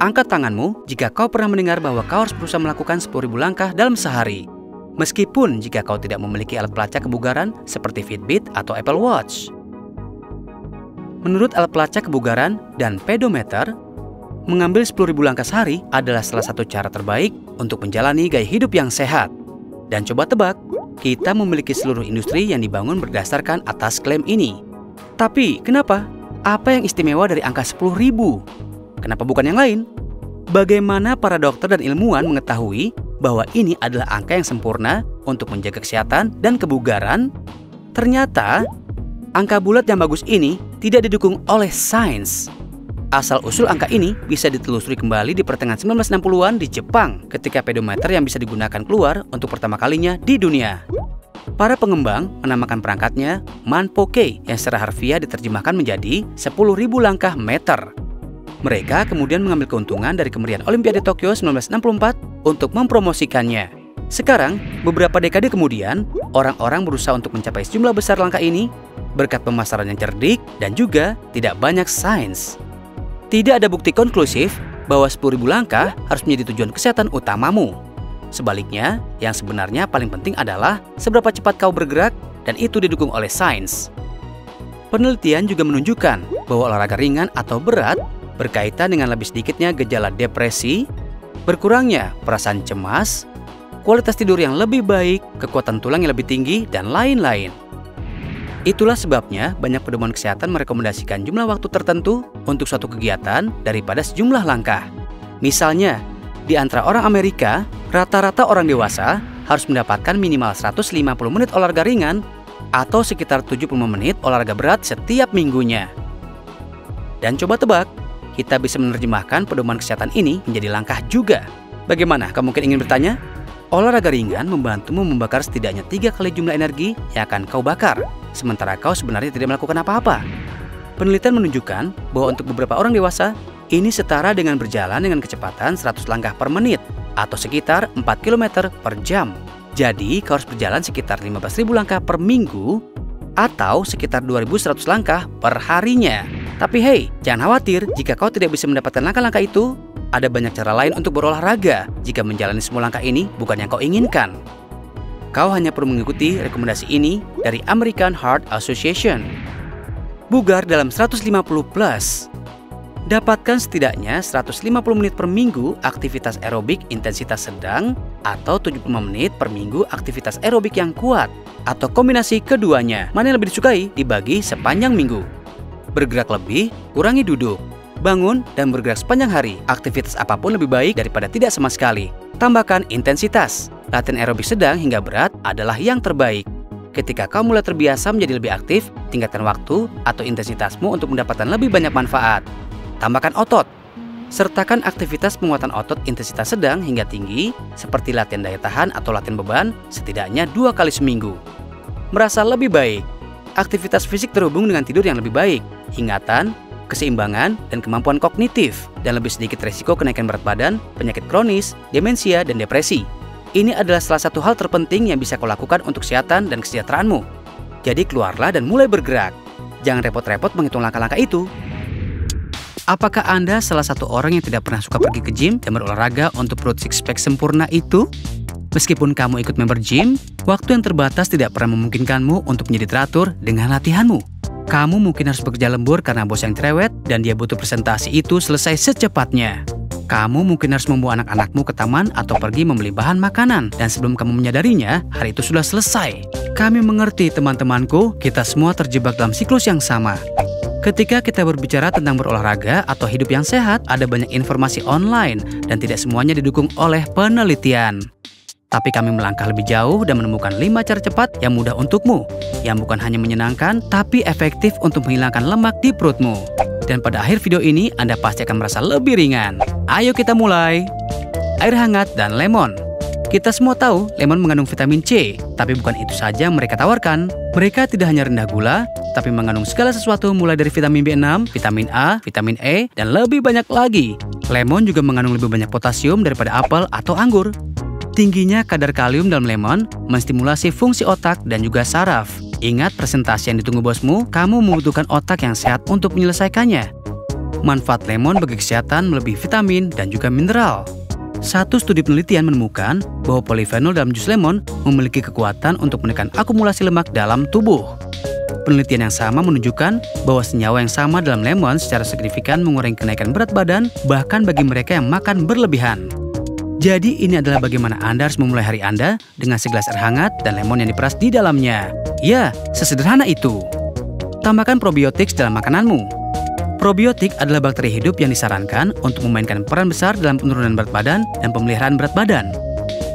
Angkat tanganmu jika kau pernah mendengar bahwa kau harus berusaha melakukan 10.000 langkah dalam sehari. Meskipun jika kau tidak memiliki alat pelacak kebugaran seperti Fitbit atau Apple Watch. Menurut alat pelacak kebugaran dan pedometer, mengambil 10.000 langkah sehari adalah salah satu cara terbaik untuk menjalani gaya hidup yang sehat. Dan coba tebak, kita memiliki seluruh industri yang dibangun berdasarkan atas klaim ini. Tapi kenapa? Apa yang istimewa dari angka 10.000? Kenapa bukan yang lain? Bagaimana para dokter dan ilmuwan mengetahui bahwa ini adalah angka yang sempurna untuk menjaga kesehatan dan kebugaran? Ternyata, angka bulat yang bagus ini tidak didukung oleh sains. Asal-usul angka ini bisa ditelusuri kembali di pertengahan 1960-an di Jepang ketika pedometer yang bisa digunakan keluar untuk pertama kalinya di dunia. Para pengembang menamakan perangkatnya Manpoke yang secara harfiah diterjemahkan menjadi 10.000 langkah meter. Mereka kemudian mengambil keuntungan dari kemeriahan Olimpiade Tokyo 1964 untuk mempromosikannya. Sekarang, beberapa dekade kemudian, orang-orang berusaha untuk mencapai sejumlah besar langkah ini berkat pemasaran yang cerdik dan juga tidak banyak sains. Tidak ada bukti konklusif bahwa 10.000 langkah harus menjadi tujuan kesehatan utamamu. Sebaliknya, yang sebenarnya paling penting adalah seberapa cepat kau bergerak dan itu didukung oleh sains. Penelitian juga menunjukkan bahwa olahraga ringan atau berat berkaitan dengan lebih sedikitnya gejala depresi, berkurangnya perasaan cemas, kualitas tidur yang lebih baik, kekuatan tulang yang lebih tinggi, dan lain-lain. Itulah sebabnya banyak pedoman kesehatan merekomendasikan jumlah waktu tertentu untuk suatu kegiatan daripada sejumlah langkah. Misalnya, di antara orang Amerika, rata-rata orang dewasa harus mendapatkan minimal 150 menit olahraga ringan atau sekitar 75 menit olahraga berat setiap minggunya. Dan coba tebak, kita bisa menerjemahkan pedoman kesehatan ini menjadi langkah juga. Bagaimana? Kamu mungkin ingin bertanya? Olahraga ringan membantumu membakar setidaknya 3 kali jumlah energi yang akan kau bakar, sementara kau sebenarnya tidak melakukan apa-apa. Penelitian menunjukkan bahwa untuk beberapa orang dewasa, ini setara dengan berjalan dengan kecepatan 100 langkah per menit, atau sekitar 4 km per jam. Jadi, kau harus berjalan sekitar 15.000 langkah per minggu, atau sekitar 2.100 langkah per harinya. Tapi hey, jangan khawatir jika kau tidak bisa mendapatkan langkah-langkah itu. Ada banyak cara lain untuk berolahraga jika menjalani semua langkah ini bukan yang kau inginkan. Kau hanya perlu mengikuti rekomendasi ini dari American Heart Association. Bugar dalam 150 plus. Dapatkan setidaknya 150 menit per minggu aktivitas aerobik intensitas sedang atau 75 menit per minggu aktivitas aerobik yang kuat. Atau kombinasi keduanya, mana yang lebih disukai dibagi sepanjang minggu. Bergerak lebih, kurangi duduk. Bangun dan bergerak sepanjang hari. Aktivitas apapun lebih baik daripada tidak sama sekali. Tambahkan intensitas. Latihan aerobik sedang hingga berat adalah yang terbaik. Ketika kau mulai terbiasa menjadi lebih aktif, tingkatkan waktu atau intensitasmu untuk mendapatkan lebih banyak manfaat. Tambahkan otot. Sertakan aktivitas penguatan otot intensitas sedang hingga tinggi, seperti latihan daya tahan atau latihan beban, setidaknya 2 kali seminggu. Merasa lebih baik. Aktivitas fisik terhubung dengan tidur yang lebih baik, ingatan, keseimbangan, dan kemampuan kognitif, dan lebih sedikit resiko kenaikan berat badan, penyakit kronis, demensia, dan depresi. Ini adalah salah satu hal terpenting yang bisa kau lakukan untuk kesehatan dan kesejahteraanmu. Jadi keluarlah dan mulai bergerak. Jangan repot-repot menghitung langkah-langkah itu. Apakah Anda salah satu orang yang tidak pernah suka pergi ke gym dan berolahraga untuk perut six-pack sempurna itu? Meskipun kamu ikut member gym, waktu yang terbatas tidak pernah memungkinkanmu untuk menjadi teratur dengan latihanmu. Kamu mungkin harus bekerja lembur karena bos yang cerewet dan dia butuh presentasi itu selesai secepatnya. Kamu mungkin harus membawa anak-anakmu ke taman atau pergi membeli bahan makanan, dan sebelum kamu menyadarinya, hari itu sudah selesai. Kami mengerti teman-temanku, kita semua terjebak dalam siklus yang sama. Ketika kita berbicara tentang berolahraga atau hidup yang sehat, ada banyak informasi online dan tidak semuanya didukung oleh penelitian. Tapi kami melangkah lebih jauh dan menemukan 5 cara cepat yang mudah untukmu, yang bukan hanya menyenangkan, tapi efektif untuk menghilangkan lemak di perutmu. Dan pada akhir video ini, Anda pasti akan merasa lebih ringan. Ayo kita mulai. Air hangat dan lemon. Kita semua tahu lemon mengandung vitamin C, tapi bukan itu saja yang mereka tawarkan. Mereka tidak hanya rendah gula, tapi mengandung segala sesuatu mulai dari vitamin B6, vitamin A, vitamin E, dan lebih banyak lagi. Lemon juga mengandung lebih banyak potasium daripada apel atau anggur. Tingginya kadar kalium dalam lemon menstimulasi fungsi otak dan juga saraf. Ingat presentasi yang ditunggu bosmu, kamu membutuhkan otak yang sehat untuk menyelesaikannya. manfaat lemon bagi kesehatan melebihi vitamin dan juga mineral. Satu studi penelitian menemukan bahwa polifenol dalam jus lemon memiliki kekuatan untuk menekan akumulasi lemak dalam tubuh. Penelitian yang sama menunjukkan bahwa senyawa yang sama dalam lemon secara signifikan mengurangi kenaikan berat badan bahkan bagi mereka yang makan berlebihan. Jadi ini adalah bagaimana Anda harus memulai hari Anda dengan segelas air hangat dan lemon yang diperas di dalamnya. Ya, sesederhana itu. Tambahkan probiotik dalam makananmu. Probiotik adalah bakteri hidup yang disarankan untuk memainkan peran besar dalam penurunan berat badan dan pemeliharaan berat badan.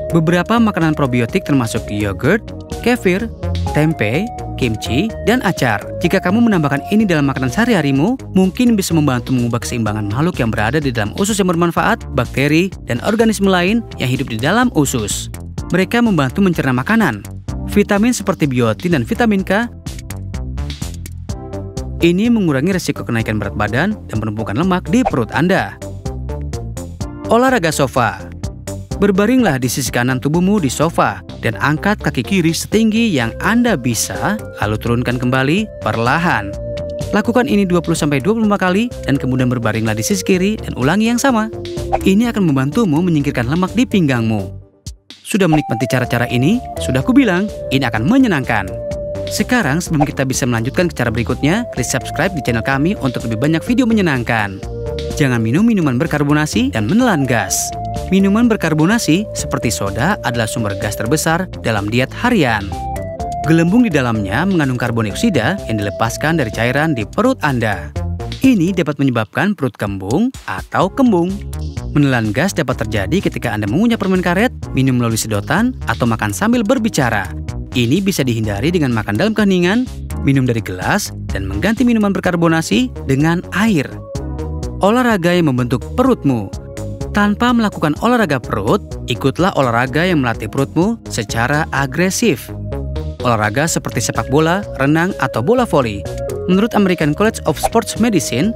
Beberapa makanan probiotik termasuk yogurt, kefir, tempe, kimchi, dan acar. Jika kamu menambahkan ini dalam makanan sehari-harimu, mungkin bisa membantu mengubah keseimbangan makhluk yang berada di dalam usus yang bermanfaat, bakteri, dan organisme lain yang hidup di dalam usus. Mereka membantu mencerna makanan. Vitamin seperti biotin dan vitamin K ini mengurangi risiko kenaikan berat badan dan penumpukan lemak di perut Anda. Olahraga sofa. Berbaringlah di sisi kanan tubuhmu di sofa dan angkat kaki kiri setinggi yang Anda bisa, lalu turunkan kembali perlahan. Lakukan ini 20-25 kali dan kemudian berbaringlah di sisi kiri dan ulangi yang sama. Ini akan membantumu menyingkirkan lemak di pinggangmu. Sudah menikmati cara-cara ini? Sudah kubilang, ini akan menyenangkan. Sekarang sebelum kita bisa melanjutkan ke cara berikutnya, klik subscribe di channel kami untuk lebih banyak video menyenangkan. Jangan minum minuman berkarbonasi dan menelan gas. Minuman berkarbonasi seperti soda adalah sumber gas terbesar dalam diet harian. Gelembung di dalamnya mengandung karbon dioksida yang dilepaskan dari cairan di perut Anda. Ini dapat menyebabkan perut kembung atau kembung. Menelan gas dapat terjadi ketika Anda mengunyah permen karet, minum melalui sedotan, atau makan sambil berbicara. Ini bisa dihindari dengan makan dalam keheningan, minum dari gelas, dan mengganti minuman berkarbonasi dengan air. Olahraga yang membentuk perutmu. Tanpa melakukan olahraga perut, ikutlah olahraga yang melatih perutmu secara agresif. Olahraga seperti sepak bola, renang, atau bola voli. Menurut American College of Sports Medicine,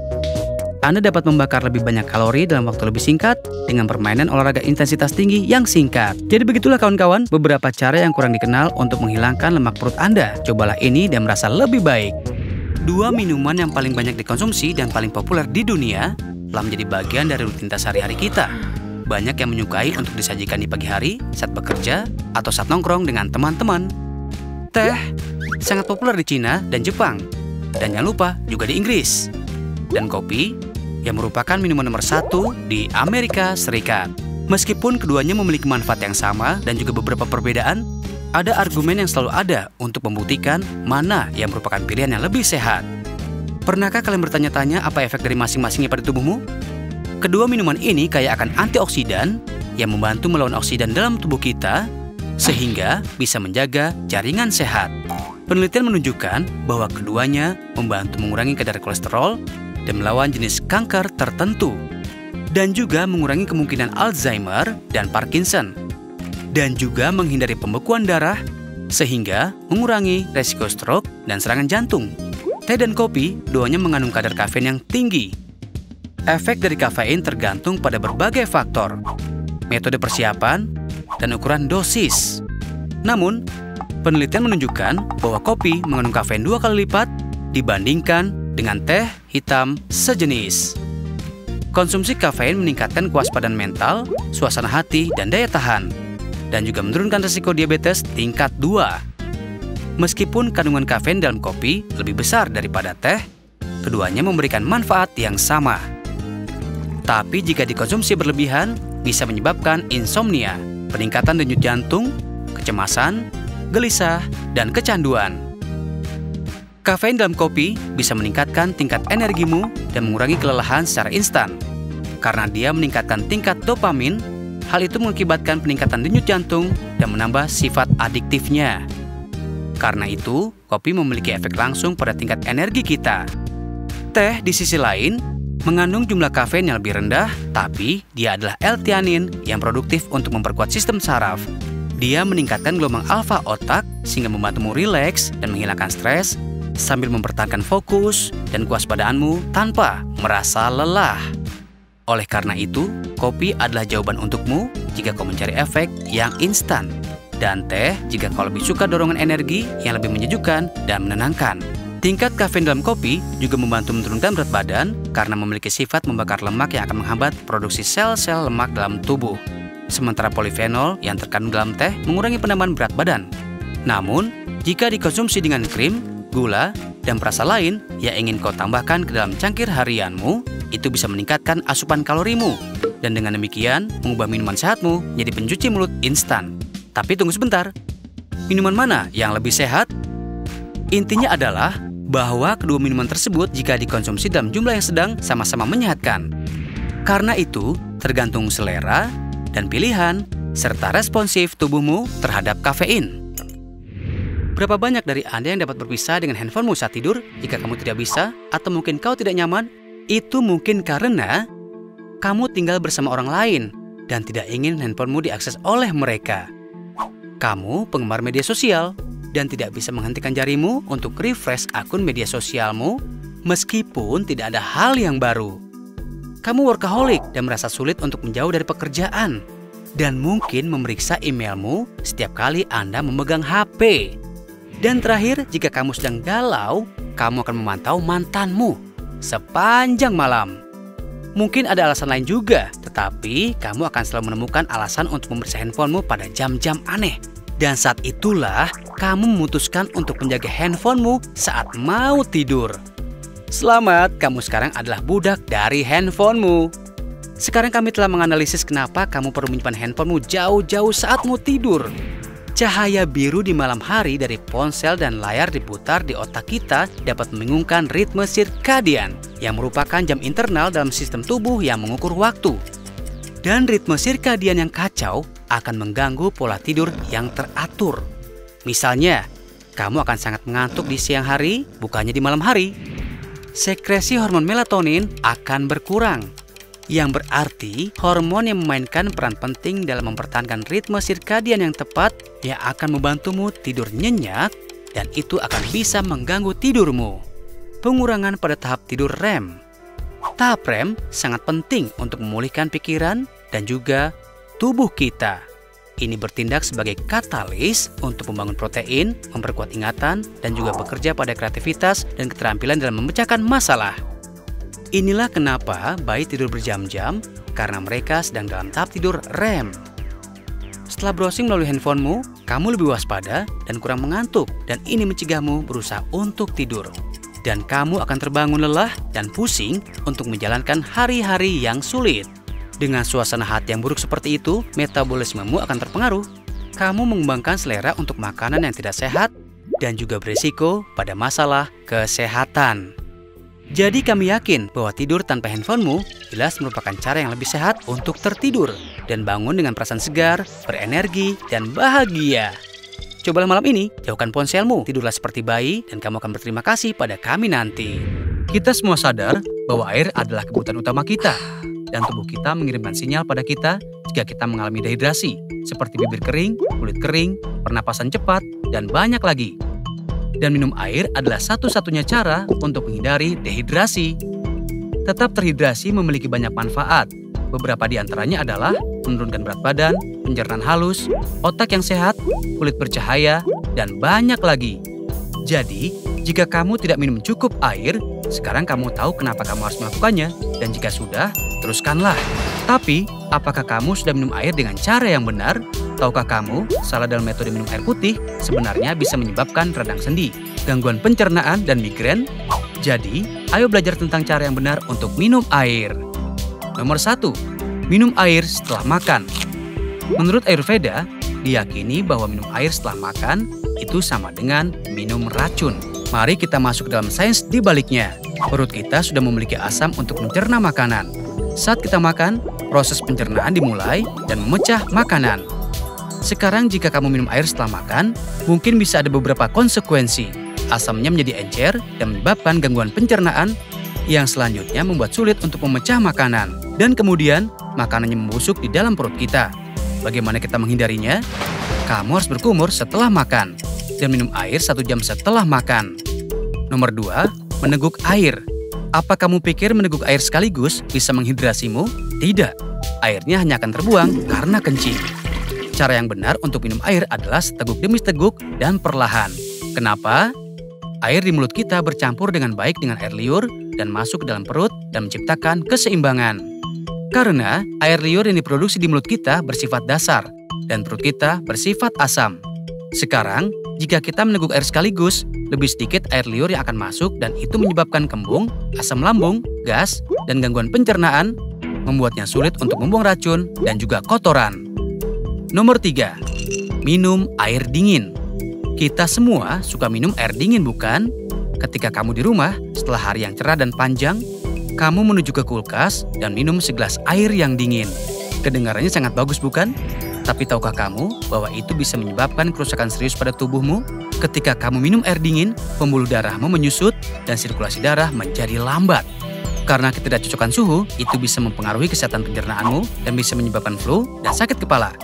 Anda dapat membakar lebih banyak kalori dalam waktu lebih singkat dengan permainan olahraga intensitas tinggi yang singkat. Jadi begitulah kawan-kawan, beberapa cara yang kurang dikenal untuk menghilangkan lemak perut Anda. Cobalah ini dan merasa lebih baik. 2 minuman yang paling banyak dikonsumsi dan paling populer di dunia telah menjadi bagian dari rutinitas sehari-hari kita. Banyak yang menyukai untuk disajikan di pagi hari, saat bekerja, atau saat nongkrong dengan teman-teman. Teh sangat populer di Cina dan Jepang, dan jangan lupa juga di Inggris. Dan kopi yang merupakan minuman nomor 1 di Amerika Serikat. Meskipun keduanya memiliki manfaat yang sama dan juga beberapa perbedaan, ada argumen yang selalu ada untuk membuktikan mana yang merupakan pilihan yang lebih sehat. Pernahkah kalian bertanya-tanya apa efek dari masing-masingnya pada tubuhmu? Kedua minuman ini kaya akan antioksidan yang membantu melawan oksidan dalam tubuh kita sehingga bisa menjaga jaringan sehat. Penelitian menunjukkan bahwa keduanya membantu mengurangi kadar kolesterol dan melawan jenis kanker tertentu dan juga mengurangi kemungkinan Alzheimer dan Parkinson dan juga menghindari pembekuan darah sehingga mengurangi resiko stroke dan serangan jantung. Teh dan kopi, duanya mengandung kadar kafein yang tinggi. Efek dari kafein tergantung pada berbagai faktor, metode persiapan, dan ukuran dosis. Namun, penelitian menunjukkan bahwa kopi mengandung kafein 2 kali lipat dibandingkan dengan teh hitam sejenis. Konsumsi kafein meningkatkan kewaspadaan mental, suasana hati, dan daya tahan, dan juga menurunkan risiko diabetes tingkat 2. Meskipun kandungan kafein dalam kopi lebih besar daripada teh, keduanya memberikan manfaat yang sama. Tapi jika dikonsumsi berlebihan, bisa menyebabkan insomnia, peningkatan denyut jantung, kecemasan, gelisah, dan kecanduan. Kafein dalam kopi bisa meningkatkan tingkat energimu dan mengurangi kelelahan secara instan. Karena dia meningkatkan tingkat dopamin, hal itu mengakibatkan peningkatan denyut jantung dan menambah sifat adiktifnya. Karena itu, kopi memiliki efek langsung pada tingkat energi kita. Teh di sisi lain mengandung jumlah kafein yang lebih rendah, tapi dia adalah L-theanin yang produktif untuk memperkuat sistem saraf. Dia meningkatkan gelombang alfa otak sehingga membantumu rileks dan menghilangkan stres sambil mempertahankan fokus dan kewaspadaanmu tanpa merasa lelah. Oleh karena itu, kopi adalah jawaban untukmu jika kau mencari efek yang instan. Dan teh jika kau lebih suka dorongan energi yang lebih menyejukkan dan menenangkan. Tingkat kafein dalam kopi juga membantu menurunkan berat badan karena memiliki sifat membakar lemak yang akan menghambat produksi sel-sel lemak dalam tubuh. Sementara polifenol yang terkandung dalam teh mengurangi penambahan berat badan. Namun, jika dikonsumsi dengan krim, gula, dan perasa lain yang ingin kau tambahkan ke dalam cangkir harianmu, itu bisa meningkatkan asupan kalorimu. Dan dengan demikian, mengubah minuman sehatmu menjadi pencuci mulut instan. Tapi tunggu sebentar, minuman mana yang lebih sehat? Intinya adalah bahwa kedua minuman tersebut jika dikonsumsi dalam jumlah yang sedang sama-sama menyehatkan. Karena itu, tergantung selera dan pilihan, serta responsif tubuhmu terhadap kafein. Berapa banyak dari Anda yang dapat berpisah dengan handphonemu saat tidur? Jika kamu tidak bisa, atau mungkin kau tidak nyaman, itu mungkin karena kamu tinggal bersama orang lain dan tidak ingin handphonemu diakses oleh mereka. Kamu penggemar media sosial dan tidak bisa menghentikan jarimu untuk refresh akun media sosialmu meskipun tidak ada hal yang baru. Kamu workaholic dan merasa sulit untuk menjauh dari pekerjaan dan mungkin memeriksa emailmu setiap kali Anda memegang HP. Dan terakhir, jika kamu sedang galau, kamu akan memantau mantanmu sepanjang malam. Mungkin ada alasan lain juga, tetapi kamu akan selalu menemukan alasan untuk memeriksa handphonemu pada jam-jam aneh. Dan saat itulah kamu memutuskan untuk menjaga handphonemu saat mau tidur. Selamat, kamu sekarang adalah budak dari handphonemu. Sekarang kami telah menganalisis kenapa kamu perlu menyimpan handphonemu jauh-jauh saat mau tidur. Cahaya biru di malam hari dari ponsel dan layar diputar di otak kita dapat membingungkan ritme sirkadian yang merupakan jam internal dalam sistem tubuh yang mengukur waktu. Dan ritme sirkadian yang kacau akan mengganggu pola tidur yang teratur. Misalnya, kamu akan sangat mengantuk di siang hari, bukannya di malam hari. Sekresi hormon melatonin akan berkurang, yang berarti hormon yang memainkan peran penting dalam mempertahankan ritme sirkadian yang tepat yang akan membantumu tidur nyenyak, dan itu akan bisa mengganggu tidurmu. Pengurangan pada tahap tidur REM. Tahap REM sangat penting untuk memulihkan pikiran dan juga tubuh kita. Ini bertindak sebagai katalis untuk membangun protein, memperkuat ingatan, dan juga bekerja pada kreativitas dan keterampilan dalam memecahkan masalah. Inilah kenapa bayi tidur berjam-jam, karena mereka sedang dalam tahap tidur REM. Setelah browsing melalui handphonemu, kamu lebih waspada dan kurang mengantuk, dan ini mencegahmu berusaha untuk tidur. Dan kamu akan terbangun lelah dan pusing untuk menjalankan hari-hari yang sulit. Dengan suasana hati yang buruk seperti itu, metabolismemu akan terpengaruh. Kamu mengembangkan selera untuk makanan yang tidak sehat dan juga berisiko pada masalah kesehatan. Jadi kami yakin bahwa tidur tanpa handphonemu jelas merupakan cara yang lebih sehat untuk tertidur dan bangun dengan perasaan segar, berenergi, dan bahagia. Cobalah malam ini, jauhkan ponselmu, tidurlah seperti bayi, dan kamu akan berterima kasih pada kami nanti. Kita semua sadar bahwa air adalah kebutuhan utama kita. Dan tubuh kita mengirimkan sinyal pada kita jika kita mengalami dehidrasi, seperti bibir kering, kulit kering, pernapasan cepat, dan banyak lagi. Dan minum air adalah satu-satunya cara untuk menghindari dehidrasi. Tetap terhidrasi memiliki banyak manfaat. Beberapa di antaranya adalah menurunkan berat badan, pencernaan halus, otak yang sehat, kulit bercahaya, dan banyak lagi. Jadi, jika kamu tidak minum cukup air, sekarang kamu tahu kenapa kamu harus melakukannya. Dan jika sudah, teruskanlah. Tapi, apakah kamu sudah minum air dengan cara yang benar? Tahukah kamu, salah dalam metode minum air putih sebenarnya bisa menyebabkan radang sendi, gangguan pencernaan, dan migrain? Jadi, ayo belajar tentang cara yang benar untuk minum air. Nomor 1. Minum air setelah makan. Menurut Ayurveda, diyakini bahwa minum air setelah makan itu sama dengan minum racun. Mari kita masuk dalam sains di baliknya. Perut kita sudah memiliki asam untuk mencerna makanan. Saat kita makan, proses pencernaan dimulai dan memecah makanan. Sekarang jika kamu minum air setelah makan, mungkin bisa ada beberapa konsekuensi. Asamnya menjadi encer dan menyebabkan gangguan pencernaan yang selanjutnya membuat sulit untuk memecah makanan. Dan kemudian, makanannya membusuk di dalam perut kita. Bagaimana kita menghindarinya? Kamu harus berkumur setelah makan dan minum air 1 jam setelah makan. Nomor 2, meneguk air. Apa kamu pikir meneguk air sekaligus bisa menghidrasimu? Tidak. Airnya hanya akan terbuang karena kencing. Cara yang benar untuk minum air adalah seteguk demi seteguk dan perlahan. Kenapa? air di mulut kita bercampur dengan baik dengan air liur dan masuk ke dalam perut dan menciptakan keseimbangan. Karena air liur yang diproduksi di mulut kita bersifat dasar dan perut kita bersifat asam. Sekarang, jika kita meneguk air sekaligus, lebih sedikit air liur yang akan masuk dan itu menyebabkan kembung, asam lambung, gas, dan gangguan pencernaan, membuatnya sulit untuk membuang racun dan juga kotoran. Nomor 3. Minum air dingin. Kita semua suka minum air dingin, bukan? Ketika kamu di rumah, setelah hari yang cerah dan panjang, kamu menuju ke kulkas dan minum segelas air yang dingin. Kedengarannya sangat bagus, bukan? Tapi tahukah kamu bahwa itu bisa menyebabkan kerusakan serius pada tubuhmu? Ketika kamu minum air dingin, pembuluh darahmu menyusut dan sirkulasi darah menjadi lambat. Karena ketidakcocokan suhu, itu bisa mempengaruhi kesehatan pencernaanmu dan bisa menyebabkan flu dan sakit kepala.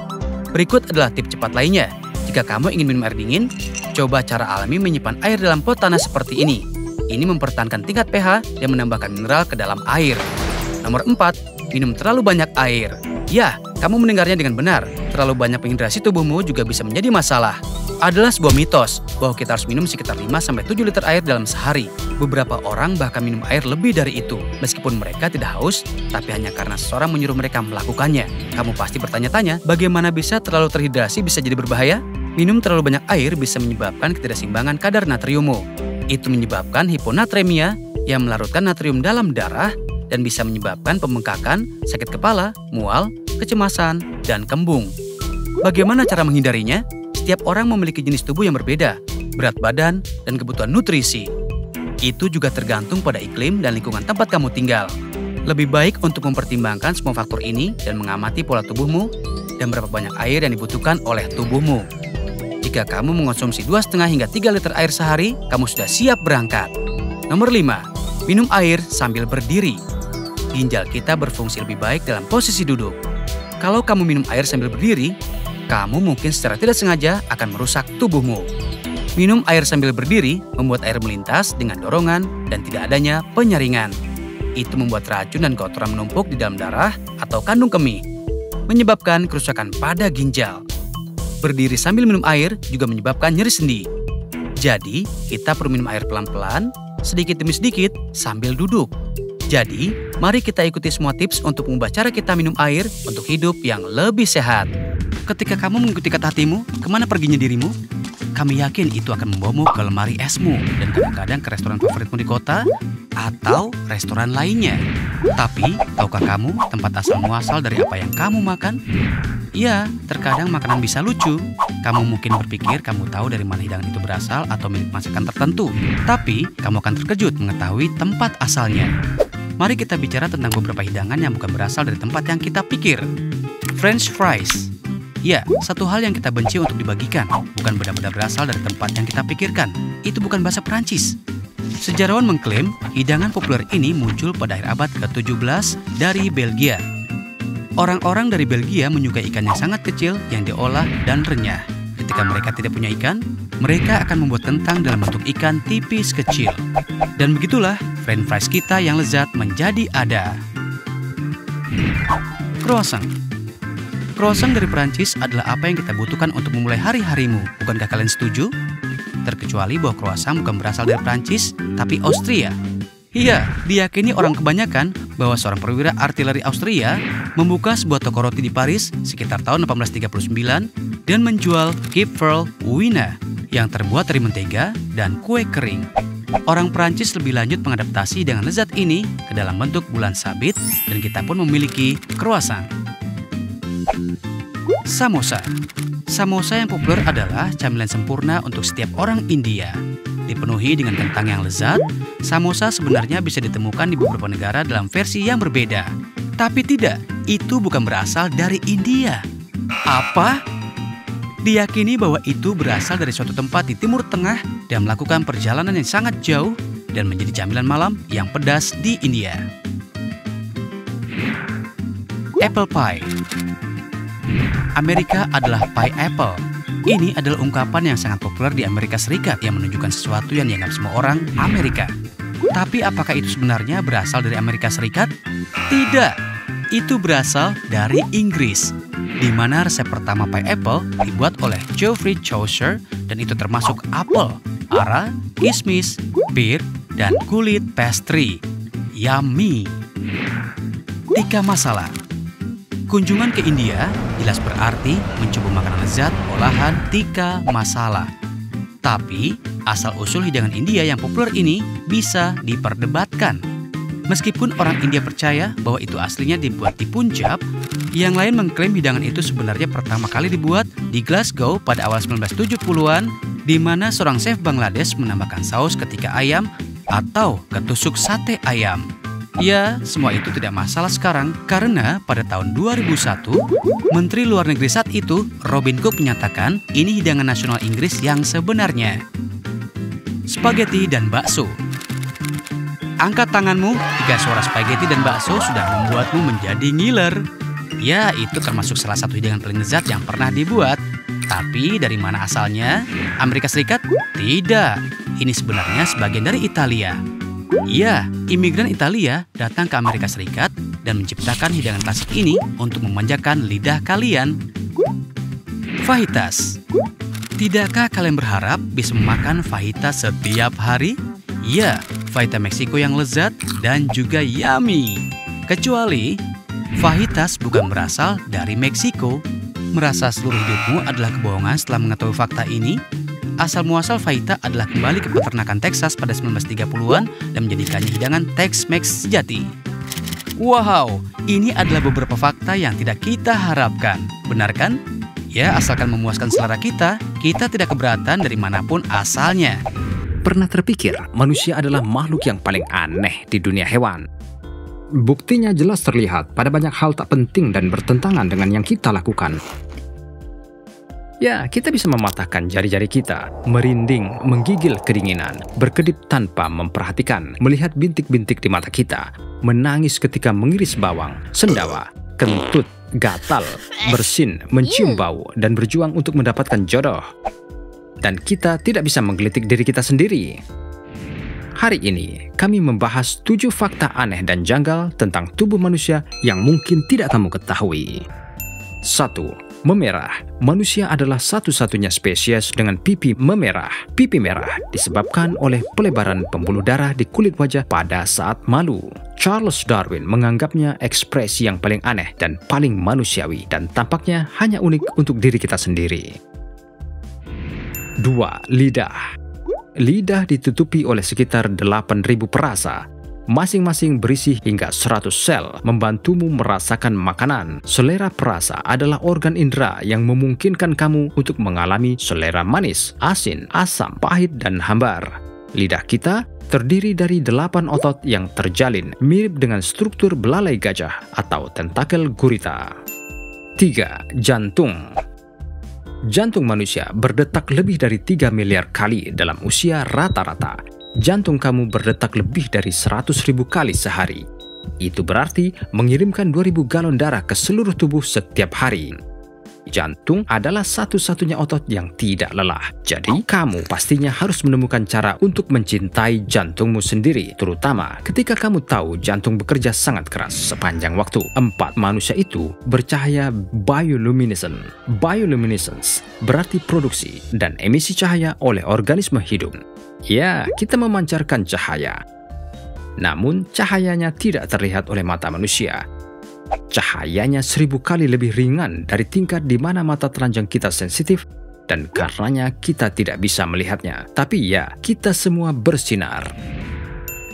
Berikut adalah tips cepat lainnya. Jika kamu ingin minum air dingin, coba cara alami menyimpan air dalam pot tanah seperti ini. Ini mempertahankan tingkat pH dan menambahkan mineral ke dalam air. Nomor 4, minum terlalu banyak air. Ya, kamu mendengarnya dengan benar. Terlalu banyak menghidrasi tubuhmu juga bisa menjadi masalah. Adalah sebuah mitos bahwa kita harus minum sekitar 5-7 liter air dalam sehari. Beberapa orang bahkan minum air lebih dari itu. Meskipun mereka tidak haus, tapi hanya karena seseorang menyuruh mereka melakukannya. Kamu pasti bertanya-tanya, bagaimana bisa terlalu terhidrasi bisa jadi berbahaya? Minum terlalu banyak air bisa menyebabkan ketidakseimbangan kadar natriummu. Itu menyebabkan hiponatremia yang melarutkan natrium dalam darah dan bisa menyebabkan pembengkakan, sakit kepala, mual, kecemasan, dan kembung. Bagaimana cara menghindarinya? Setiap orang memiliki jenis tubuh yang berbeda, berat badan, dan kebutuhan nutrisi. Itu juga tergantung pada iklim dan lingkungan tempat kamu tinggal. Lebih baik untuk mempertimbangkan semua faktor ini dan mengamati pola tubuhmu dan berapa banyak air yang dibutuhkan oleh tubuhmu. Jika kamu mengonsumsi 2,5 hingga 3 liter air sehari, kamu sudah siap berangkat. Nomor 5. Minum air sambil berdiri. Ginjal kita berfungsi lebih baik dalam posisi duduk. Kalau kamu minum air sambil berdiri, kamu mungkin secara tidak sengaja akan merusak tubuhmu. Minum air sambil berdiri membuat air melintas dengan dorongan dan tidak adanya penyaringan. Itu membuat racun dan kotoran menumpuk di dalam darah atau kandung kemih, menyebabkan kerusakan pada ginjal. Berdiri sambil minum air juga menyebabkan nyeri sendi. Jadi, kita perlu minum air pelan-pelan, sedikit demi sedikit, sambil duduk. Jadi, mari kita ikuti semua tips untuk mengubah cara kita minum air untuk hidup yang lebih sehat. Ketika kamu mengikuti kata hatimu, kemana perginya dirimu? Kami yakin itu akan membawamu ke lemari esmu dan kadang-kadang ke restoran favoritmu di kota atau restoran lainnya. Tapi, tahukah kamu tempat asal muasal dari apa yang kamu makan? Ya, terkadang makanan bisa lucu. Kamu mungkin berpikir kamu tahu dari mana hidangan itu berasal atau milik masakan tertentu. Tapi, kamu akan terkejut mengetahui tempat asalnya. Mari kita bicara tentang beberapa hidangan yang bukan berasal dari tempat yang kita pikir. French fries. Ya, satu hal yang kita benci untuk dibagikan, bukan benar-benar berasal dari tempat yang kita pikirkan. Itu bukan bahasa Perancis. Sejarawan mengklaim hidangan populer ini muncul pada akhir abad ke-17 dari Belgia. Orang-orang dari Belgia menyukai ikan yang sangat kecil yang diolah dan renyah. Ketika mereka tidak punya ikan, mereka akan membuat kentang dalam bentuk ikan tipis kecil. Dan begitulah French fries kita yang lezat menjadi ada. Croissant. Croissant dari Perancis adalah apa yang kita butuhkan untuk memulai hari-harimu. Bukankah kalian setuju? Terkecuali bahwa croissant bukan berasal dari Perancis, tapi Austria. Iya, diyakini orang kebanyakan bahwa seorang perwira artileri Austria membuka sebuah toko roti di Paris sekitar tahun 1839 dan menjual Kipferl-Wiener yang terbuat dari mentega dan kue kering. Orang Perancis lebih lanjut mengadaptasi dengan lezat ini ke dalam bentuk bulan sabit dan kita pun memiliki croissant. Samosa. Samosa yang populer adalah camilan sempurna untuk setiap orang India. Dipenuhi dengan kentang yang lezat, samosa sebenarnya bisa ditemukan di beberapa negara dalam versi yang berbeda. Tapi tidak, itu bukan berasal dari India. Apa? Diyakini bahwa itu berasal dari suatu tempat di Timur Tengah dan melakukan perjalanan yang sangat jauh dan menjadi camilan malam yang pedas di India. Apple pie. Amerika adalah pie apple. Ini adalah ungkapan yang sangat populer di Amerika Serikat yang menunjukkan sesuatu yang dianggap semua orang Amerika. Tapi apakah itu sebenarnya berasal dari Amerika Serikat? Tidak, itu berasal dari Inggris. di mana resep pertama pie apple dibuat oleh Geoffrey Chaucer dan itu termasuk apel, ara, kismis, bir, dan kulit pastry. Yummy! Tikka masala. Kunjungan ke India jelas berarti mencoba makanan lezat olahan tikka masala. Tapi, asal-usul hidangan India yang populer ini bisa diperdebatkan. Meskipun orang India percaya bahwa itu aslinya dibuat di Punjab, yang lain mengklaim hidangan itu sebenarnya pertama kali dibuat di Glasgow pada awal 1970-an, di mana seorang chef Bangladesh menambahkan saus ketika ayam atau ketusuk sate ayam. Ya, semua itu tidak masalah sekarang karena pada tahun 2001, Menteri Luar Negeri saat itu, Robin Cook menyatakan ini hidangan nasional Inggris yang sebenarnya. Spaghetti dan bakso. Angkat tanganmu jika suara spaghetti dan bakso sudah membuatmu menjadi ngiler. Ya, itu termasuk salah satu hidangan paling lezat yang pernah dibuat. Tapi dari mana asalnya? Amerika Serikat? Tidak. Ini sebenarnya sebagian dari Italia. Ya, imigran Italia datang ke Amerika Serikat dan menciptakan hidangan klasik ini untuk memanjakan lidah kalian. Fajitas. Tidakkah kalian berharap bisa memakan fajitas setiap hari? Ya, fajita Meksiko yang lezat dan juga yummy. Kecuali, fajitas bukan berasal dari Meksiko. Merasa seluruh hidupmu adalah kebohongan setelah mengetahui fakta ini? Asal-muasal fajita adalah kembali ke peternakan Texas pada 1930-an dan menjadikannya hidangan Tex-Mex sejati. Wow, ini adalah beberapa fakta yang tidak kita harapkan. Benar kan? Ya, asalkan memuaskan selera kita tidak keberatan dari manapun asalnya. Pernah terpikir manusia adalah makhluk yang paling aneh di dunia hewan? Buktinya jelas terlihat pada banyak hal tak penting dan bertentangan dengan yang kita lakukan. Ya, kita bisa mematahkan jari-jari kita, merinding, menggigil kedinginan, berkedip tanpa memperhatikan, melihat bintik-bintik di mata kita, menangis ketika mengiris bawang, sendawa, kentut, gatal, bersin, mencium bau, dan berjuang untuk mendapatkan jodoh. Dan kita tidak bisa menggelitik diri kita sendiri. Hari ini, kami membahas 7 fakta aneh dan janggal tentang tubuh manusia yang mungkin tidak kamu ketahui. 1. Memerah. Manusia adalah satu-satunya spesies dengan pipi memerah. Pipi merah disebabkan oleh pelebaran pembuluh darah di kulit wajah pada saat malu. Charles Darwin menganggapnya ekspresi yang paling aneh dan paling manusiawi dan tampaknya hanya unik untuk diri kita sendiri. 2. Lidah. Lidah ditutupi oleh sekitar 8.000 perasa. Masing-masing berisi hingga 100 sel, membantumu merasakan makanan. Selera perasa adalah organ indera yang memungkinkan kamu untuk mengalami selera manis, asin, asam, pahit, dan hambar. Lidah kita terdiri dari 8 otot yang terjalin, mirip dengan struktur belalai gajah atau tentakel gurita. 3. Jantung. Jantung manusia berdetak lebih dari 3 miliar kali dalam usia rata-rata. Jantung kamu berdetak lebih dari 100.000 kali sehari. Itu berarti mengirimkan 2.000 galon darah ke seluruh tubuh setiap hari. Jantung adalah satu-satunya otot yang tidak lelah. Jadi, kamu pastinya harus menemukan cara untuk mencintai jantungmu sendiri, terutama ketika kamu tahu jantung bekerja sangat keras sepanjang waktu. 4. Manusia itu bercahaya bioluminescent. Bioluminescence berarti produksi dan emisi cahaya oleh organisme hidup. Ya, kita memancarkan cahaya. Namun, cahayanya tidak terlihat oleh mata manusia. Cahayanya 1000 kali lebih ringan dari tingkat di mana mata telanjang kita sensitif dan karenanya kita tidak bisa melihatnya. Tapi ya, kita semua bersinar.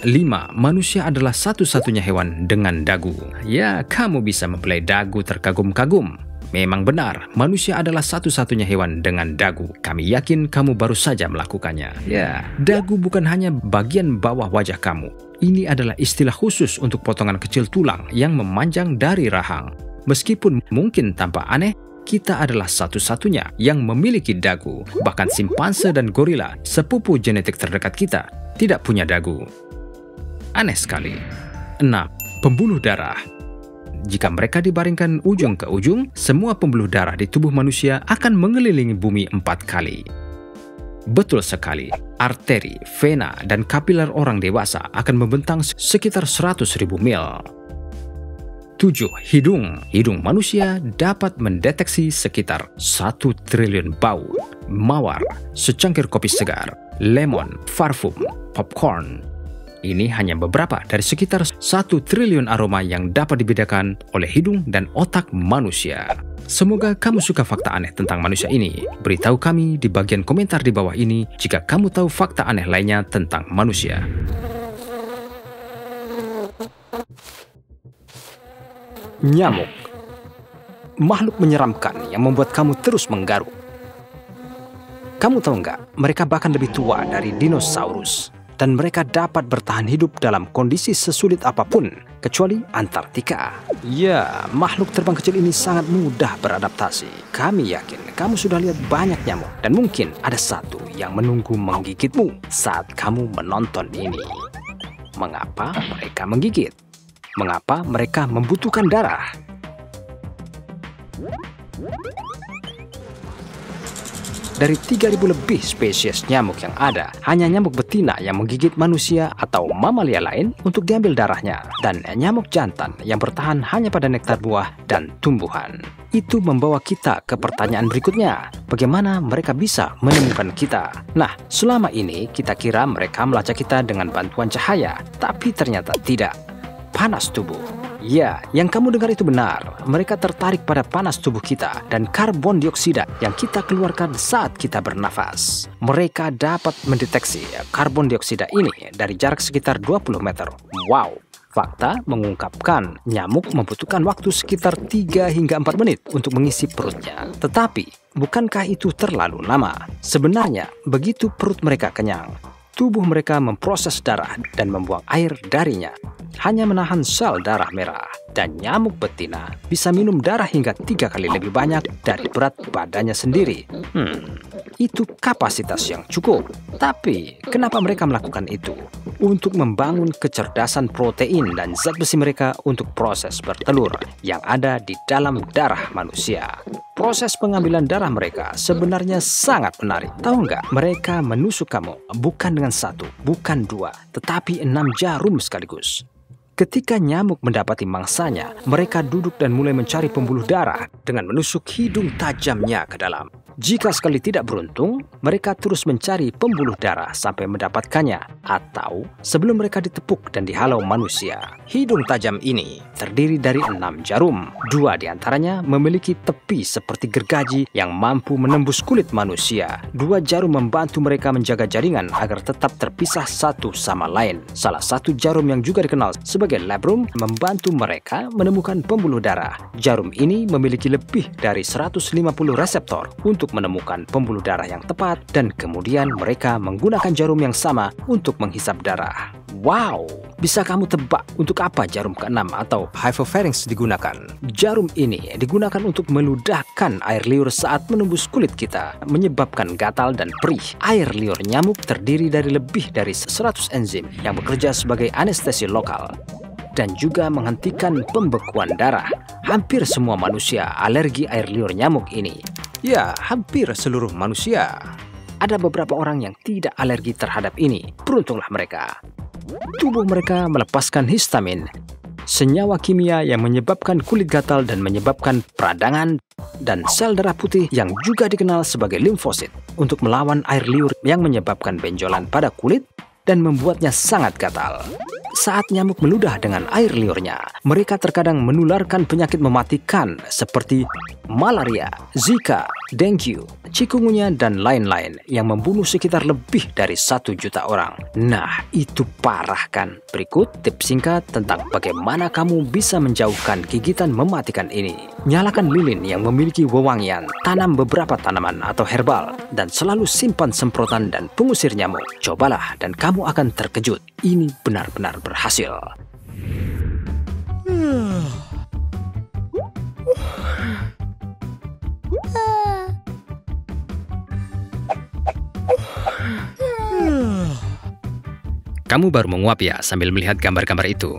5. Manusia adalah satu-satunya hewan dengan dagu. Ya, kamu bisa mempelai dagu terkagum-kagum. Memang benar, manusia adalah satu-satunya hewan dengan dagu. Kami yakin kamu baru saja melakukannya. Ya, dagu bukan hanya bagian bawah wajah kamu. Ini adalah istilah khusus untuk potongan kecil tulang yang memanjang dari rahang. Meskipun mungkin tampak aneh, kita adalah satu-satunya yang memiliki dagu. Bahkan simpanse dan gorila, sepupu genetik terdekat kita, tidak punya dagu. Aneh sekali. 6. Pembuluh darah. Jika mereka dibaringkan ujung ke ujung, semua pembuluh darah di tubuh manusia akan mengelilingi bumi 4 kali. Betul sekali, arteri, vena, dan kapiler orang dewasa akan membentang sekitar 100.000 mil. 7. Hidung. Hidung manusia dapat mendeteksi sekitar 1 triliun bau, mawar, secangkir kopi segar, lemon, parfum, popcorn. Ini hanya beberapa dari sekitar 1 triliun aroma yang dapat dibedakan oleh hidung dan otak manusia. Semoga kamu suka fakta aneh tentang manusia ini. Beritahu kami di bagian komentar di bawah ini jika kamu tahu fakta aneh lainnya tentang manusia. Nyamuk. Makhluk menyeramkan yang membuat kamu terus menggaruk. Kamu tahu nggak, mereka bahkan lebih tua dari dinosaurus. Dan mereka dapat bertahan hidup dalam kondisi sesulit apapun, kecuali Antartika. Ya, makhluk terbang kecil ini sangat mudah beradaptasi. Kami yakin kamu sudah lihat banyak nyamuk. Dan mungkin ada satu yang menunggu menggigitmu saat kamu menonton ini. Mengapa mereka menggigit? Mengapa mereka membutuhkan darah? Dari 3.000 lebih spesies nyamuk yang ada, hanya nyamuk betina yang menggigit manusia atau mamalia lain untuk diambil darahnya, dan nyamuk jantan yang bertahan hanya pada nektar buah dan tumbuhan. Itu membawa kita ke pertanyaan berikutnya, bagaimana mereka bisa menemukan kita? Nah, selama ini kita kira mereka melacak kita dengan bantuan cahaya, tapi ternyata tidak. Panas tubuh. Ya, yang kamu dengar itu benar. Mereka tertarik pada panas tubuh kita dan karbon dioksida yang kita keluarkan saat kita bernafas. Mereka dapat mendeteksi karbon dioksida ini dari jarak sekitar 20 meter. Wow! Fakta mengungkapkan nyamuk membutuhkan waktu sekitar 3 hingga 4 menit untuk mengisi perutnya. Tetapi, bukankah itu terlalu lama? Sebenarnya, begitu perut mereka kenyang, tubuh mereka memproses darah dan membuang air darinya. Hanya menahan sel darah merah, dan nyamuk betina bisa minum darah hingga 3 kali lebih banyak dari berat badannya sendiri. Itu kapasitas yang cukup. Tapi, kenapa mereka melakukan itu? Untuk membangun kecerdasan protein dan zat besi mereka untuk proses bertelur yang ada di dalam darah manusia. Proses pengambilan darah mereka sebenarnya sangat menarik. Tahu nggak, mereka menusuk kamu bukan dengan 1, bukan 2, tetapi 6 jarum sekaligus. Ketika nyamuk mendapati mangsanya, mereka duduk dan mulai mencari pembuluh darah dengan menusuk hidung tajamnya ke dalam. Jika sekali tidak beruntung, mereka terus mencari pembuluh darah sampai mendapatkannya, atau sebelum mereka ditepuk dan dihalau manusia. Hidung tajam ini terdiri dari 6 jarum. 2 diantaranya memiliki tepi seperti gergaji yang mampu menembus kulit manusia. 2 jarum membantu mereka menjaga jaringan agar tetap terpisah satu sama lain. Salah satu jarum yang juga dikenal sebagai labrum membantu mereka menemukan pembuluh darah. Jarum ini memiliki lebih dari 150 reseptor untuk menemukan pembuluh darah yang tepat, dan kemudian mereka menggunakan jarum yang sama untuk menghisap darah. Wow! Bisa kamu tebak untuk apa jarum ke-6 atau hypopharynx digunakan? Jarum ini digunakan untuk meludahkan air liur saat menembus kulit kita, menyebabkan gatal dan perih. Air liur nyamuk terdiri dari lebih dari 100 enzim yang bekerja sebagai anestesi lokal dan juga menghentikan pembekuan darah. Hampir semua manusia alergi air liur nyamuk ini. Ya, hampir seluruh manusia. Ada beberapa orang yang tidak alergi terhadap ini. Beruntunglah mereka. Tubuh mereka melepaskan histamin, senyawa kimia yang menyebabkan kulit gatal dan menyebabkan peradangan, dan sel darah putih yang juga dikenal sebagai limfosit untuk melawan air liur yang menyebabkan benjolan pada kulit dan membuatnya sangat gatal. Saat nyamuk meludah dengan air liurnya, mereka terkadang menularkan penyakit mematikan seperti malaria, Zika, dengue, chikungunya, dan lain-lain yang membunuh sekitar lebih dari 1 juta orang. Nah, itu parah kan? Berikut tips singkat tentang bagaimana kamu bisa menjauhkan gigitan mematikan ini. Nyalakan lilin yang memiliki wewangian, tanam beberapa tanaman atau herbal, dan selalu simpan semprotan dan pengusir nyamuk. Cobalah dan kamu akan terkejut. Ini benar-benar berhasil. Kamu baru menguap ya sambil melihat gambar-gambar itu?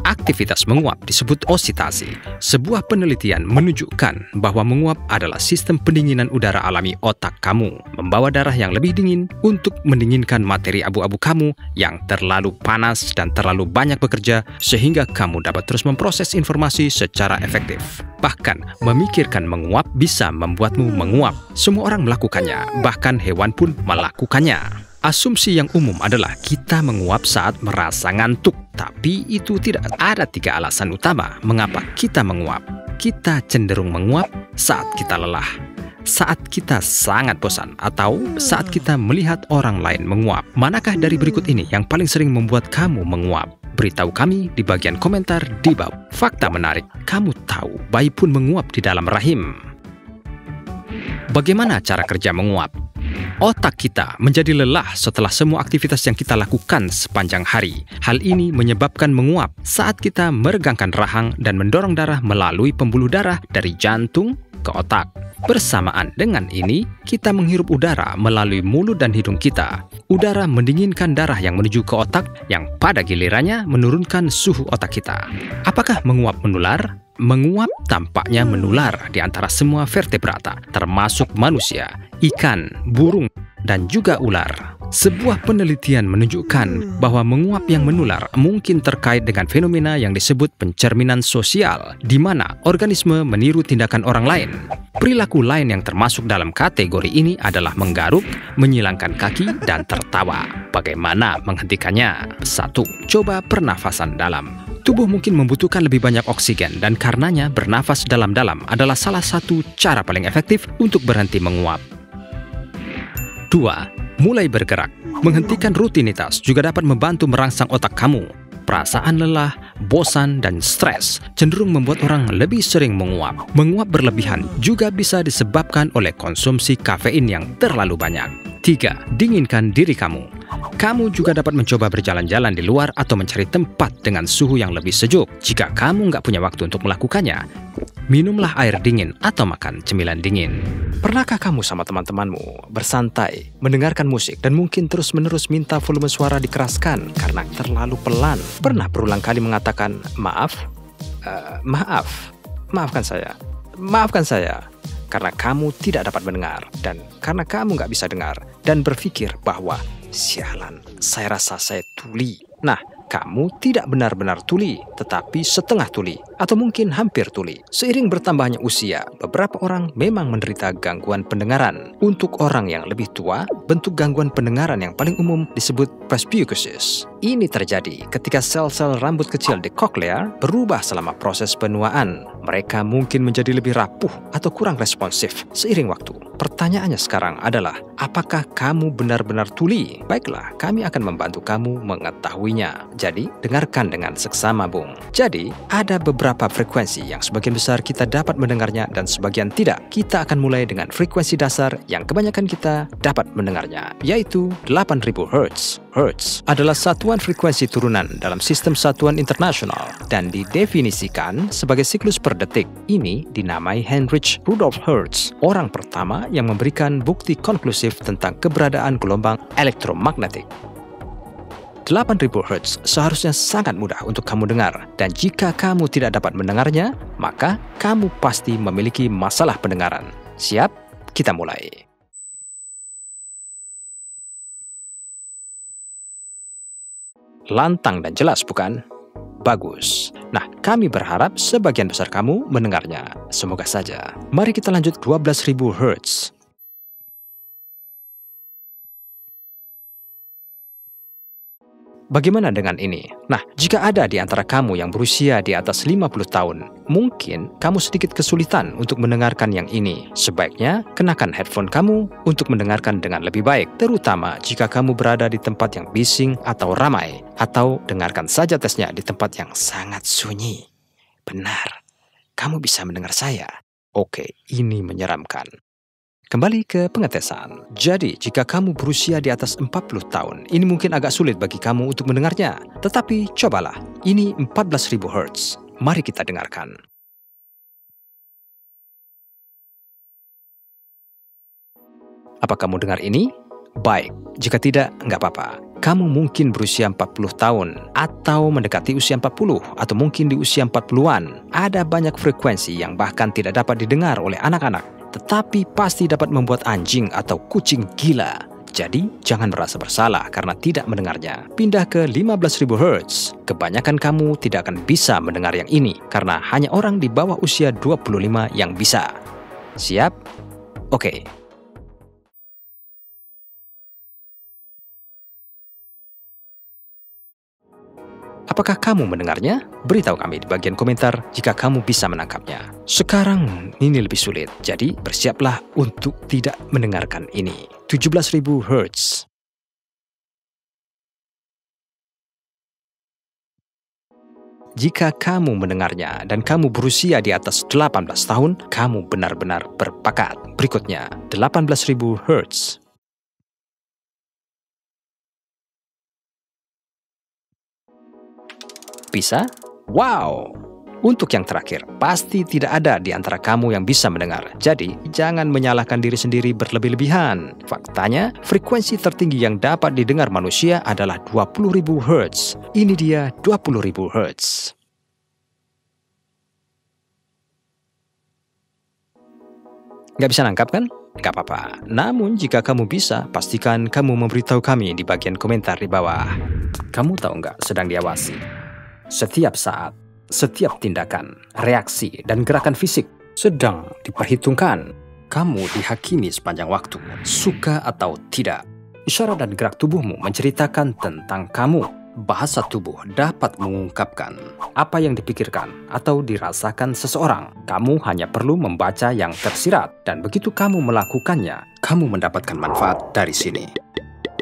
Aktivitas menguap disebut ositasi. Sebuah penelitian menunjukkan bahwa menguap adalah sistem pendinginan udara alami otak kamu, membawa darah yang lebih dingin untuk mendinginkan materi abu-abu kamu yang terlalu panas dan terlalu banyak bekerja sehingga kamu dapat terus memproses informasi secara efektif. Bahkan, memikirkan menguap bisa membuatmu menguap. Semua orang melakukannya, bahkan hewan pun melakukannya. Asumsi yang umum adalah kita menguap saat merasa ngantuk. Tapi itu tidak ada 3 alasan utama mengapa kita menguap. Kita cenderung menguap saat kita lelah, saat kita sangat bosan, atau saat kita melihat orang lain menguap. Manakah dari berikut ini yang paling sering membuat kamu menguap? Beritahu kami di bagian komentar di bawah. Fakta menarik, kamu tahu bayi pun menguap di dalam rahim. Bagaimana cara kerja menguap? Otak kita menjadi lelah setelah semua aktivitas yang kita lakukan sepanjang hari. Hal ini menyebabkan menguap saat kita meregangkan rahang dan mendorong darah melalui pembuluh darah dari jantung ke otak. Bersamaan dengan ini, kita menghirup udara melalui mulut dan hidung kita. Udara mendinginkan darah yang menuju ke otak yang pada gilirannya menurunkan suhu otak kita. Apakah menguap menular? Menguap tampaknya menular di antara semua vertebrata, termasuk manusia, ikan, burung, dan juga ular. Sebuah penelitian menunjukkan bahwa menguap yang menular mungkin terkait dengan fenomena yang disebut pencerminan sosial, di mana organisme meniru tindakan orang lain. Perilaku lain yang termasuk dalam kategori ini adalah menggaruk, menyilangkan kaki, dan tertawa. Bagaimana menghentikannya? 1. Coba pernafasan dalam. Tubuh mungkin membutuhkan lebih banyak oksigen dan karenanya bernafas dalam-dalam adalah salah satu cara paling efektif untuk berhenti menguap. 2. Mulai bergerak. Menghentikan rutinitas juga dapat membantu merangsang otak kamu. Perasaan lelah, bosan, dan stres cenderung membuat orang lebih sering menguap. Menguap berlebihan juga bisa disebabkan oleh konsumsi kafein yang terlalu banyak. 3. Dinginkan diri kamu. Kamu juga dapat mencoba berjalan-jalan di luar atau mencari tempat dengan suhu yang lebih sejuk. Jika kamu nggak punya waktu untuk melakukannya, minumlah air dingin atau makan cemilan dingin. Pernahkah kamu sama teman-temanmu bersantai, mendengarkan musik, dan mungkin terus-menerus minta volume suara dikeraskan karena terlalu pelan? Pernah berulang kali mengatakan, maafkan saya, karena kamu tidak dapat mendengar, dan karena kamu nggak bisa dengar, dan berpikir bahwa, sialan, saya rasa saya tuli. Nah, kamu tidak benar-benar tuli, tetapi setengah tuli, atau mungkin hampir tuli. Seiring bertambahnya usia, beberapa orang memang menderita gangguan pendengaran. Untuk orang yang lebih tua, bentuk gangguan pendengaran yang paling umum disebut presbycusis. Ini terjadi ketika sel-sel rambut kecil di koklea berubah selama proses penuaan. Mereka mungkin menjadi lebih rapuh atau kurang responsif seiring waktu. Pertanyaannya sekarang adalah, apakah kamu benar-benar tuli? Baiklah, kami akan membantu kamu mengetahuinya. Jadi, dengarkan dengan seksama, Bung. Jadi, ada beberapa frekuensi yang sebagian besar kita dapat mendengarnya dan sebagian tidak. Kita akan mulai dengan frekuensi dasar yang kebanyakan kita dapat mendengarnya, yaitu 8000 Hz. Hertz adalah satuan frekuensi turunan dalam sistem satuan internasional dan didefinisikan sebagai siklus per detik. Ini dinamai Heinrich Rudolf Hertz, orang pertama yang memberikan bukti konklusif tentang keberadaan gelombang elektromagnetik. 8000 Hz seharusnya sangat mudah untuk kamu dengar, dan jika kamu tidak dapat mendengarnya, maka kamu pasti memiliki masalah pendengaran. Siap? Kita mulai. Lantang dan jelas, bukan? Bagus. Nah, kami berharap sebagian besar kamu mendengarnya. Semoga saja. Mari kita lanjut 12.000 Hz. Bagaimana dengan ini? Nah, jika ada di antara kamu yang berusia di atas 50 tahun, mungkin kamu sedikit kesulitan untuk mendengarkan yang ini. Sebaiknya, kenakan headphone kamu untuk mendengarkan dengan lebih baik, terutama jika kamu berada di tempat yang bising atau ramai, atau dengarkan saja tesnya di tempat yang sangat sunyi. Benar, kamu bisa mendengar saya. Oke, ini menyeramkan. Kembali ke pengetesan. Jadi, jika kamu berusia di atas 40 tahun, ini mungkin agak sulit bagi kamu untuk mendengarnya. Tetapi, cobalah. Ini 14.000 Hz. Mari kita dengarkan. Apa kamu dengar ini? Baik. Jika tidak, nggak apa-apa. Kamu mungkin berusia 40 tahun, atau mendekati usia 40, atau mungkin di usia 40-an. Ada banyak frekuensi yang bahkan tidak dapat didengar oleh anak-anak, tetapi pasti dapat membuat anjing atau kucing gila. Jadi, jangan merasa bersalah karena tidak mendengarnya. Pindah ke 15.000 Hz. Kebanyakan kamu tidak akan bisa mendengar yang ini, karena hanya orang di bawah usia 25 yang bisa. Siap? Oke. Apakah kamu mendengarnya? Beritahu kami di bagian komentar jika kamu bisa menangkapnya. Sekarang ini lebih sulit, jadi bersiaplah untuk tidak mendengarkan ini. 17.000 Hz. Jika kamu mendengarnya dan kamu berusia di atas 18 tahun, kamu benar-benar berbakat. Berikutnya, 18.000 Hz. Bisa? Wow! Untuk yang terakhir, pasti tidak ada di antara kamu yang bisa mendengar. Jadi, jangan menyalahkan diri sendiri berlebih-lebihan. Faktanya, frekuensi tertinggi yang dapat didengar manusia adalah 20.000 Hz. Ini dia 20.000 Hz. Nggak bisa nangkap kan? Nggak apa-apa. Namun jika kamu bisa, pastikan kamu memberitahu kami di bagian komentar di bawah. Kamu tahu nggak sedang diawasi? Setiap saat, setiap tindakan, reaksi, dan gerakan fisik sedang diperhitungkan. Kamu dihakimi sepanjang waktu, suka atau tidak. Isyarat dan gerak tubuhmu menceritakan tentang kamu. Bahasa tubuh dapat mengungkapkan apa yang dipikirkan atau dirasakan seseorang. Kamu hanya perlu membaca yang tersirat, dan begitu kamu melakukannya, kamu mendapatkan manfaat dari sini.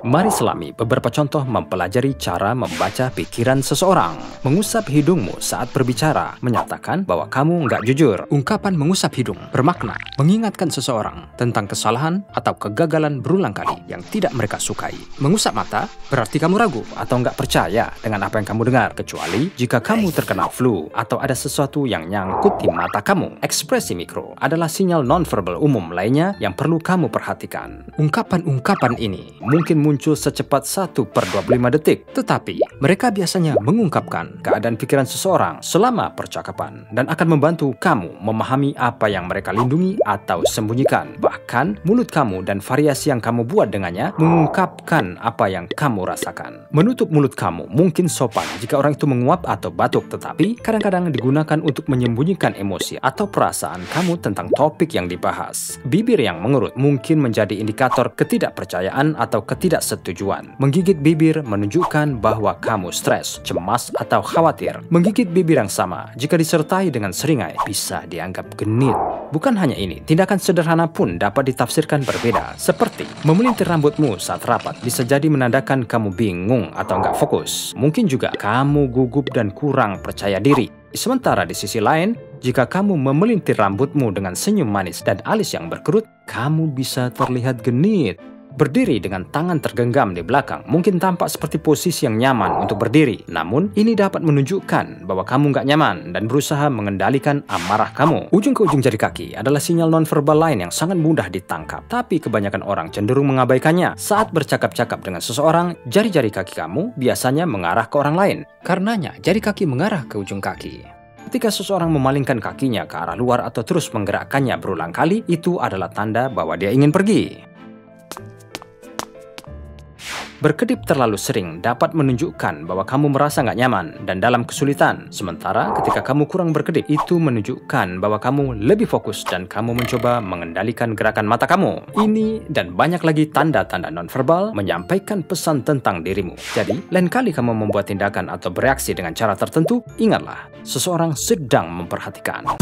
Mari selami beberapa contoh mempelajari cara membaca pikiran seseorang. Mengusap hidungmu saat berbicara menyatakan bahwa kamu nggak jujur. Ungkapan mengusap hidung bermakna mengingatkan seseorang tentang kesalahan atau kegagalan berulang kali yang tidak mereka sukai. Mengusap mata berarti kamu ragu atau nggak percaya dengan apa yang kamu dengar, kecuali jika kamu terkena flu atau ada sesuatu yang nyangkut di mata kamu. Ekspresi mikro adalah sinyal nonverbal umum lainnya yang perlu kamu perhatikan. Ungkapan-ungkapan ini mungkin muncul secepat 1/25 detik, tetapi mereka biasanya mengungkapkan keadaan pikiran seseorang selama percakapan dan akan membantu kamu memahami apa yang mereka lindungi atau sembunyikan. Bahkan mulut kamu dan variasi yang kamu buat dengannya mengungkapkan apa yang kamu rasakan. Menutup mulut kamu mungkin sopan jika orang itu menguap atau batuk, tetapi kadang-kadang digunakan untuk menyembunyikan emosi atau perasaan kamu tentang topik yang dibahas. Bibir yang mengerut mungkin menjadi indikator ketidakpercayaan atau ketidaksetujuan. Menggigit bibir menunjukkan bahwa kamu stres, cemas, atau khawatir. Menggigit bibir yang sama jika disertai dengan seringai bisa dianggap genit. Bukan hanya ini, tindakan sederhana pun dapat ditafsirkan berbeda. Seperti memelintir rambutmu saat rapat bisa jadi menandakan kamu bingung atau nggak fokus. Mungkin juga kamu gugup dan kurang percaya diri. Sementara di sisi lain, jika kamu memelintir rambutmu dengan senyum manis dan alis yang berkerut, kamu bisa terlihat genit. Berdiri dengan tangan tergenggam di belakang mungkin tampak seperti posisi yang nyaman untuk berdiri. Namun, ini dapat menunjukkan bahwa kamu nggak nyaman dan berusaha mengendalikan amarah kamu. Ujung ke ujung jari kaki adalah sinyal nonverbal lain yang sangat mudah ditangkap. Tapi kebanyakan orang cenderung mengabaikannya. Saat bercakap-cakap dengan seseorang, jari-jari kaki kamu biasanya mengarah ke orang lain. Karenanya, jari kaki mengarah ke ujung kaki. Ketika seseorang memalingkan kakinya ke arah luar atau terus menggerakkannya berulang kali, itu adalah tanda bahwa dia ingin pergi. Berkedip terlalu sering dapat menunjukkan bahwa kamu merasa nggak nyaman dan dalam kesulitan. Sementara ketika kamu kurang berkedip, itu menunjukkan bahwa kamu lebih fokus dan kamu mencoba mengendalikan gerakan mata kamu. Ini dan banyak lagi tanda-tanda nonverbal menyampaikan pesan tentang dirimu. Jadi, lain kali kamu membuat tindakan atau bereaksi dengan cara tertentu, ingatlah, seseorang sedang memperhatikan.